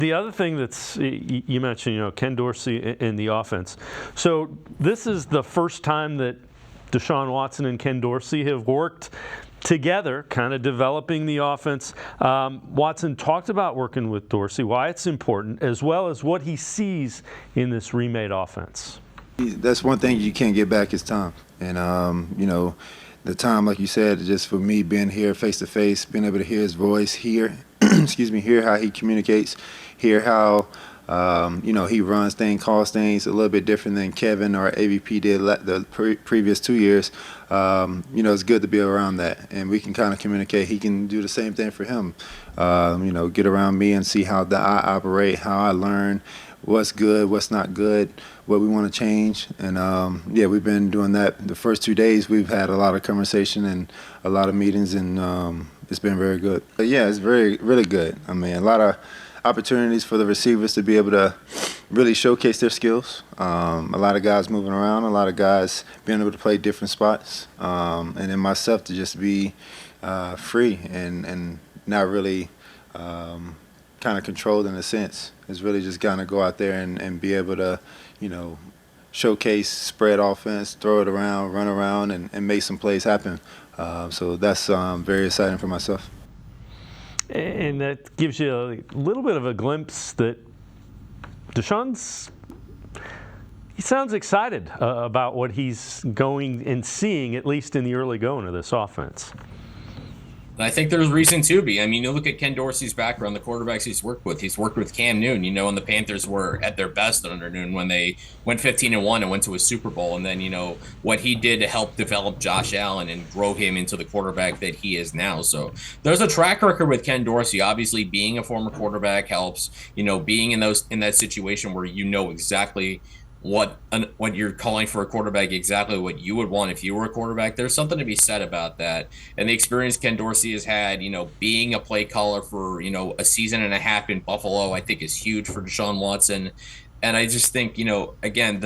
The other thing that's you mentioned, Ken Dorsey in the offense. So this is the first time that Deshaun Watson and Ken Dorsey have worked together, kind of developing the offense. Watson talked about working with Dorsey, why it's important, as well as what he sees in this remade offense. That's one thing you can't get back is time. And, the time, like you said, just for me being here face to face, being able to hear his voice, hear how he communicates, hear how, he runs things, calls things a little bit different than Kevin or AVP did the previous 2 years. It's good to be around that, and we can kind of communicate. He can do the same thing for him. Get around me and see how I operate, how I learn, what's good, what's not good, what we want to change. And we've been doing that. The first 2 days we've had a lot of conversation and a lot of meetings, and it's been very good. But yeah, it's really good. I mean, a lot of opportunities for the receivers to be able to really showcase their skills. A lot of guys moving around, a lot of guys being able to play different spots, and then myself to just be free and not really kind of controlled in a sense. It's really just kind of go out there and be able to, showcase spread offense, throw it around, run around, and make some plays happen. So that's very exciting for myself. And that gives you a little bit of a glimpse that he sounds excited about what he's going and seeing, at least in the early going of this offense. And I think there's reason to be. I mean, you look at Ken Dorsey's background, the quarterbacks he's worked with. He's worked with Cam Newton, and the Panthers were at their best under Newton when they went 15-1 and went to a Super Bowl. And then, what he did to help develop Josh Allen and grow him into the quarterback that he is now. So there's a track record with Ken Dorsey. Obviously, being a former quarterback helps, being in that situation where exactly what you're calling for a quarterback, exactly what you would want if you were a quarterback. There's something to be said about that. And the experience Ken Dorsey has had, being a play caller for, a season and a half in Buffalo, I think is huge for Deshaun Watson. And I just think, again,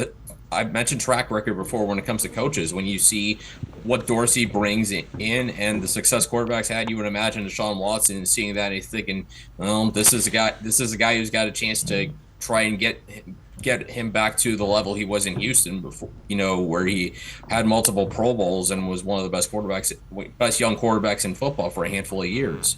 I've mentioned track record before when it comes to coaches. When you see what Dorsey brings in and the success quarterbacks had, you would imagine Deshaun Watson seeing that and he's thinking, well, this is a guy who's got a chance to try and get him back to the level he was in Houston before, where he had multiple Pro Bowls and was one of the best young quarterbacks in football for a handful of years.